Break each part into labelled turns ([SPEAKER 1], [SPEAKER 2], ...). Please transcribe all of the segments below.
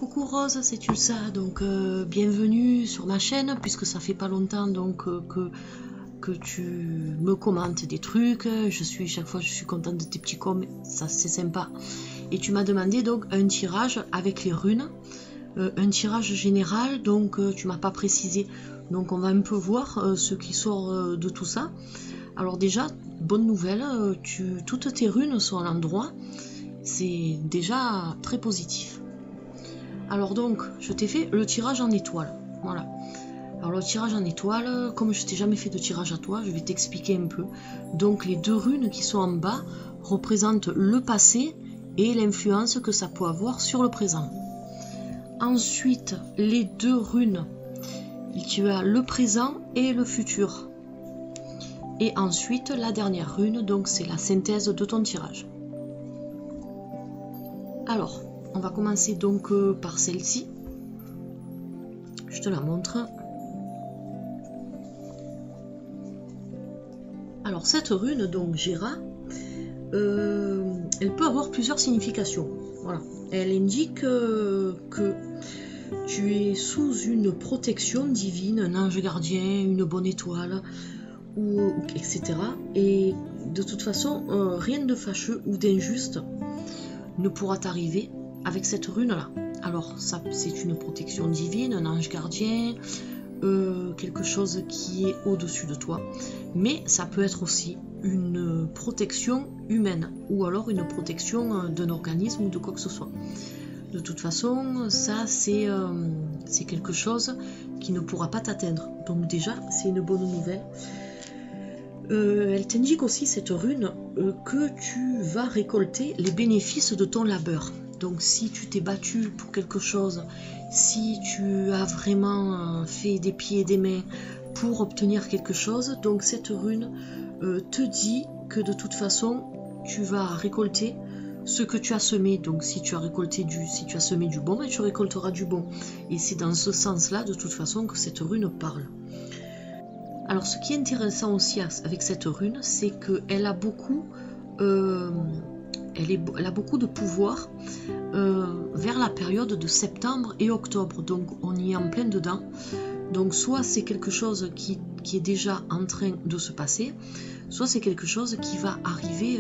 [SPEAKER 1] coucou Rose, c'est Tulsa, donc bienvenue sur ma chaîne, puisque ça fait pas longtemps donc que tu me commentes des trucs. Chaque fois je suis contente de tes petits coms, ça c'est sympa. Et tu m'as demandé donc un tirage avec les runes, un tirage général, donc tu m'as pas précisé. Donc on va un peu voir ce qui sort de tout ça. Alors déjà, bonne nouvelle, toutes tes runes sont à l'endroit, c'est déjà très positif. Alors donc, je t'ai fait le tirage en étoile. Voilà. Alors le tirage en étoile, comme je t'ai jamais fait de tirage à toi, je vais t'expliquer un peu. Donc les deux runes qui sont en bas représentent le passé et l'influence que ça peut avoir sur le présent. Ensuite, les deux runes, tu as le présent et le futur. Et ensuite, la dernière rune, donc c'est la synthèse de ton tirage. Alors, on va commencer donc par celle-ci. Je te la montre. Alors cette rune, donc Gera, elle peut avoir plusieurs significations. Voilà. Elle indique que tu es sous une protection divine, un ange gardien, une bonne étoile, etc. Et de toute façon, rien de fâcheux ou d'injuste ne pourra t'arriver avec cette rune là. Alors ça, c'est une protection divine, un ange gardien, quelque chose qui est au-dessus de toi, mais ça peut être aussi une protection humaine ou alors une protection d'un organisme ou de quoi que ce soit. De toute façon, ça c'est quelque chose qui ne pourra pas t'atteindre, donc déjà c'est une bonne nouvelle. Elle t'indique aussi, cette rune, que tu vas récolter les bénéfices de ton labeur. Donc si tu t'es battu pour quelque chose, si tu as vraiment fait des pieds et des mains pour obtenir quelque chose, donc cette rune te dit que de toute façon tu vas récolter ce que tu as semé. Donc si tu as semé du bon, ben, tu récolteras du bon. Et c'est dans ce sens-là de toute façon que cette rune parle. Alors ce qui est intéressant aussi avec cette rune, c'est qu'elle a beaucoup, elle a beaucoup de pouvoir vers la période de septembre et octobre. Donc on y est en plein dedans. Donc soit c'est quelque chose qui est déjà en train de se passer, soit c'est quelque chose qui va arriver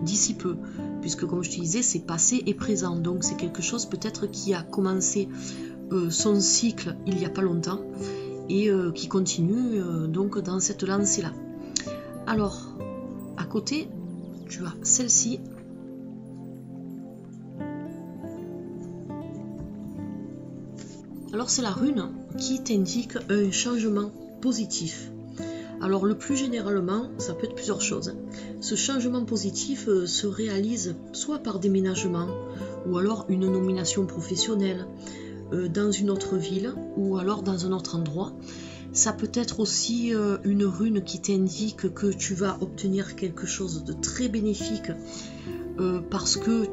[SPEAKER 1] d'ici peu. Puisque comme je te disais, c'est passé et présent. Donc c'est quelque chose peut-être qui a commencé son cycle il n'y a pas longtemps, et qui continue donc dans cette lancée-là. Alors, à côté, tu as celle-ci. Alors, c'est la rune qui t'indique un changement positif. Alors, le plus généralement, ça peut être plusieurs choses. Ce changement positif se réalise soit par déménagement, ou alors une nomination professionnelle, dans une autre ville ou alors dans un autre endroit. Ça peut être aussi une rune qui t'indique que tu vas obtenir quelque chose de très bénéfique parce que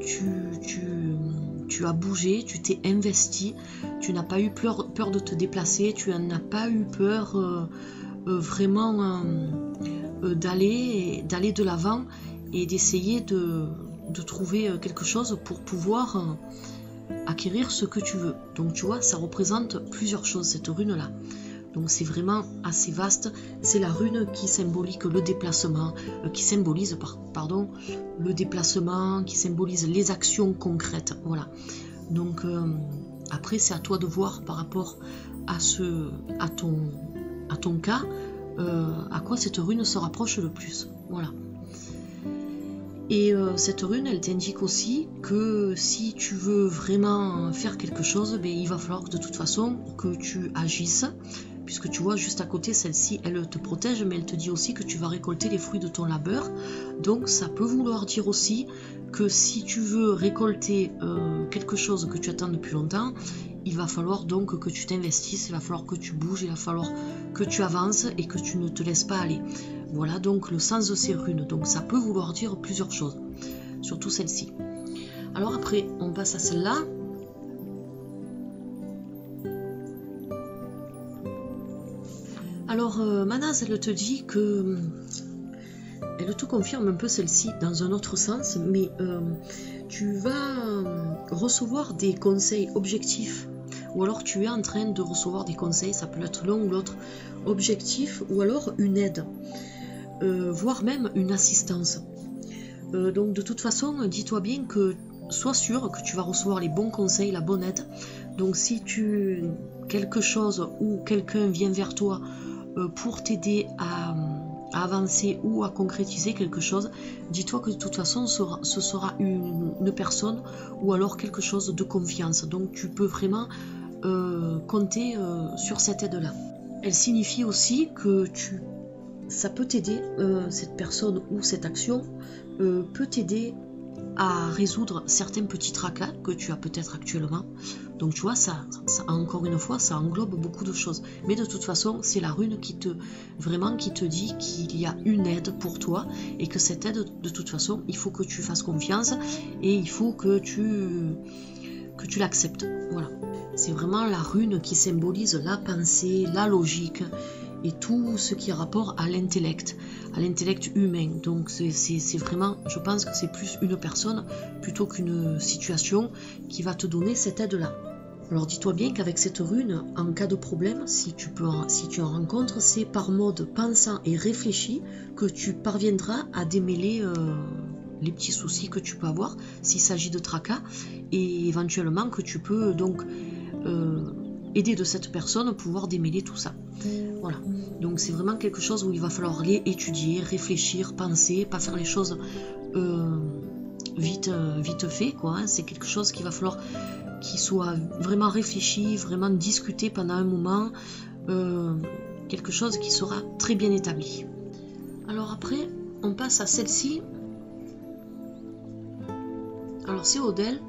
[SPEAKER 1] tu as bougé, tu t'es investi, tu n'as pas eu peur de te déplacer, tu n'as pas eu peur vraiment d'aller de l'avant et d'essayer de trouver quelque chose pour pouvoir acquérir ce que tu veux. Donc tu vois, ça représente plusieurs choses, cette rune là. Donc c'est vraiment assez vaste. C'est la rune qui symbolise le déplacement, qui symbolise le déplacement, qui symbolise les actions concrètes. Voilà. Donc après c'est à toi de voir par rapport à ton cas, à quoi cette rune se rapproche le plus. Voilà. Et cette rune, elle t'indique aussi que si tu veux vraiment faire quelque chose, ben, il va falloir que de toute façon que tu agisses, puisque tu vois juste à côté, celle-ci, elle te protège, mais elle te dit aussi que tu vas récolter les fruits de ton labeur. Donc ça peut vouloir dire aussi que si tu veux récolter quelque chose que tu attends depuis longtemps, il va falloir donc que tu t'investisses, il va falloir que tu bouges, il va falloir que tu avances et que tu ne te laisses pas aller. Voilà donc le sens de ces runes. Donc ça peut vouloir dire plusieurs choses, surtout celle-ci. Alors après, on passe à celle-là. Alors Manaz, elle te dit que elle te confirme un peu celle-ci dans un autre sens, mais tu vas recevoir des conseils objectifs, ou alors tu es en train de recevoir des conseils, ça peut être l'un ou l'autre objectif, ou alors une aide, voire même une assistance. Donc de toute façon, dis-toi bien que sois sûr que tu vas recevoir les bons conseils, la bonne aide. Donc si quelque chose ou quelqu'un vient vers toi pour t'aider à avancer ou à concrétiser quelque chose, dis-toi que de toute façon ce sera une personne ou alors quelque chose de confiance. Donc tu peux vraiment compter sur cette aide-là. Elle signifie aussi que ça peut t'aider, cette personne ou cette action peut t'aider à résoudre certains petits tracas que tu as peut-être actuellement. Donc tu vois, ça encore une fois, ça englobe beaucoup de choses. Mais de toute façon, c'est la rune qui te dit qu'il y a une aide pour toi et que cette aide, de toute façon, il faut que tu fasses confiance et il faut que tu l'acceptes. Voilà. C'est vraiment la rune qui symbolise la pensée, la logique et tout ce qui a rapport à l'intellect humain. Donc c'est vraiment, je pense que c'est plus une personne plutôt qu'une situation qui va te donner cette aide-là. Alors dis-toi bien qu'avec cette rune, en cas de problème, si tu en rencontres, c'est par mode pensant et réfléchi que tu parviendras à démêler les petits soucis que tu peux avoir s'il s'agit de tracas, et éventuellement que tu peux donc aider de cette personne à pouvoir démêler tout ça. Voilà, donc c'est vraiment quelque chose où il va falloir les étudier, réfléchir, penser, pas faire les choses vite fait, quoi. Hein. C'est quelque chose qu'il va falloir qu'il soit vraiment réfléchi, vraiment discuté pendant un moment, quelque chose qui sera très bien établi. Alors après, on passe à celle-ci. Alors c'est Odelle.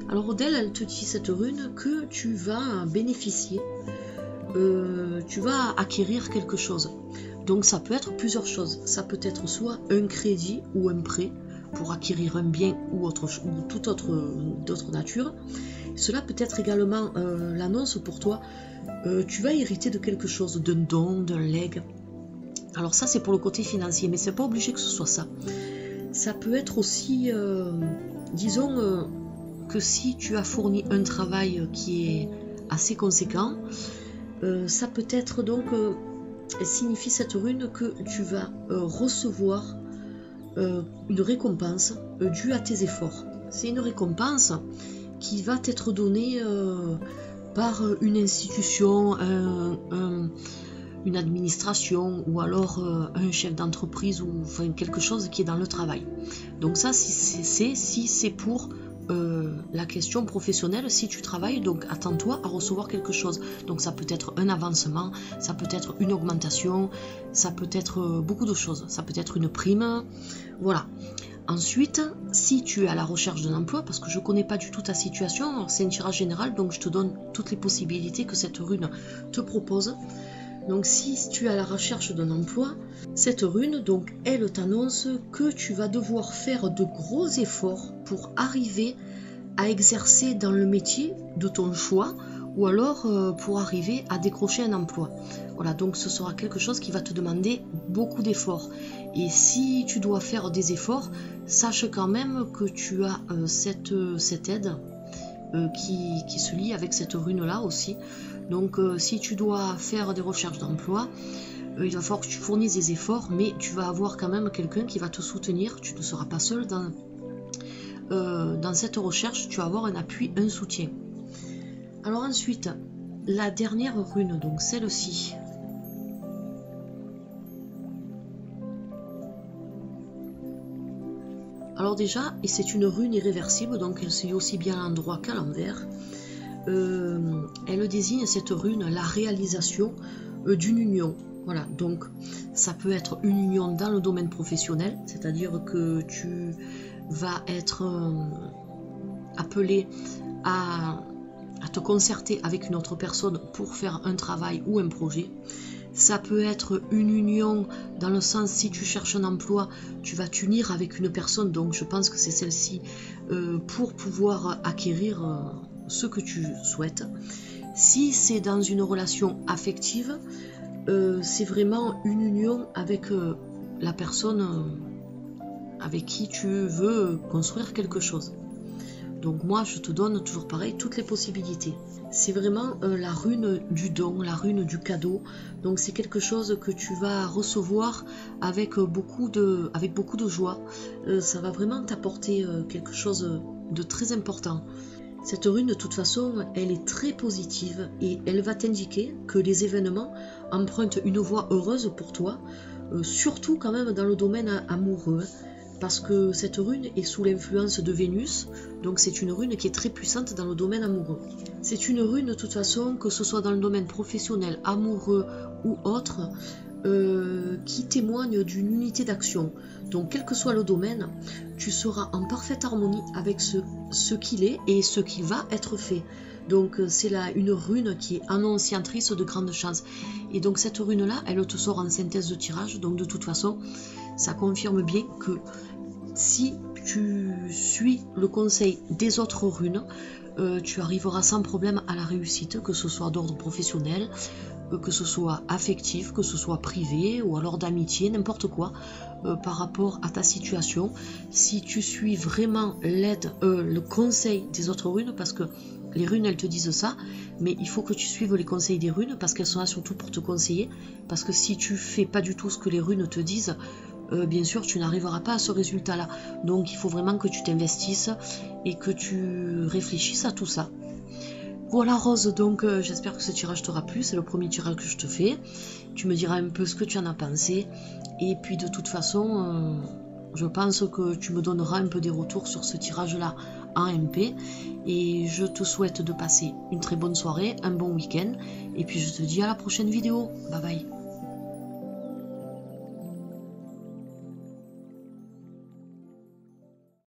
[SPEAKER 1] Alors Odelle, elle te dit cette rune que tu vas bénéficier, tu vas acquérir quelque chose. Donc ça peut être plusieurs choses. Ça peut être soit un crédit ou un prêt pour acquérir un bien ou toute autre nature. Cela peut être également l'annonce pour toi. Tu vas hériter de quelque chose, d'un don, d'un legs. Alors ça c'est pour le côté financier, mais c'est pas obligé que ce soit ça. Ça peut être aussi, disons, que si tu as fourni un travail qui est assez conséquent, ça peut être donc, signifie cette rune que tu vas recevoir une récompense due à tes efforts. C'est une récompense qui va t'être donnée par une institution, une administration ou alors un chef d'entreprise ou enfin, quelque chose qui est dans le travail. Donc ça, si c'est pour la question professionnelle, si tu travailles, donc attends-toi à recevoir quelque chose. Donc ça peut être un avancement, ça peut être une augmentation, ça peut être beaucoup de choses, ça peut être une prime, voilà. Ensuite, si tu es à la recherche d'un emploi, parce que je ne connais pas du tout ta situation, c'est un tirage général, donc je te donne toutes les possibilités que cette rune te propose. Donc si tu es à la recherche d'un emploi, cette rune, donc, elle t'annonce que tu vas devoir faire de gros efforts pour arriver à exercer dans le métier de ton choix ou alors pour arriver à décrocher un emploi. Voilà, donc ce sera quelque chose qui va te demander beaucoup d'efforts. Et si tu dois faire des efforts, sache quand même que tu as cette aide qui se lie avec cette rune-là aussi. Donc si tu dois faire des recherches d'emploi, il va falloir que tu fournisses des efforts, mais tu vas avoir quand même quelqu'un qui va te soutenir. Tu ne seras pas seul dans cette recherche, tu vas avoir un appui, un soutien. Alors ensuite, la dernière rune, donc celle-ci. Alors déjà, et c'est une rune irréversible, donc elle se lit aussi bien à l'endroit qu'à l'envers. Elle désigne cette rune la réalisation d'une union. Voilà, donc ça peut être une union dans le domaine professionnel, c'est-à-dire que tu vas être appelé à te concerter avec une autre personne pour faire un travail ou un projet. Ça peut être une union dans le sens, si tu cherches un emploi, tu vas t'unir avec une personne, donc je pense que c'est celle-ci, pour pouvoir acquérir ce que tu souhaites. Si c'est dans une relation affective, c'est vraiment une union avec la personne avec qui tu veux construire quelque chose. Donc moi je te donne toujours pareil toutes les possibilités. C'est vraiment la rune du don, la rune du cadeau. Donc c'est quelque chose que tu vas recevoir avec beaucoup de joie. Ça va vraiment t'apporter quelque chose de très important. Cette rune de toute façon elle est très positive et elle va t'indiquer que les événements empruntent une voie heureuse pour toi, surtout quand même dans le domaine amoureux. Parce que cette rune est sous l'influence de Vénus, donc c'est une rune qui est très puissante dans le domaine amoureux. C'est une rune de toute façon, que ce soit dans le domaine professionnel, amoureux ou autre, qui témoigne d'une unité d'action. Donc quel que soit le domaine, tu seras en parfaite harmonie avec ce qu'il est et ce qui va être fait. Donc c'est là une rune qui est annonciatrice de grandes chances. Et donc cette rune-là, elle te sort en synthèse de tirage, donc de toute façon, ça confirme bien que si tu suis le conseil des autres runes, tu arriveras sans problème à la réussite, que ce soit d'ordre professionnel, que ce soit affectif, que ce soit privé ou alors d'amitié, n'importe quoi, par rapport à ta situation. Si tu suis vraiment le conseil des autres runes, parce que les runes elles te disent ça, mais il faut que tu suives les conseils des runes parce qu'elles sont là surtout pour te conseiller. Parce que si tu fais pas du tout ce que les runes te disent, bien sûr tu n'arriveras pas à ce résultat là. Donc il faut vraiment que tu t'investisses et que tu réfléchisses à tout ça. Voilà Rose, donc j'espère que ce tirage t'aura plu, c'est le premier tirage que je te fais. Tu me diras un peu ce que tu en as pensé. Et puis de toute façon, je pense que tu me donneras un peu des retours sur ce tirage là en MP. Et je te souhaite de passer une très bonne soirée, un bon week-end. Et puis je te dis à la prochaine vidéo. Bye bye.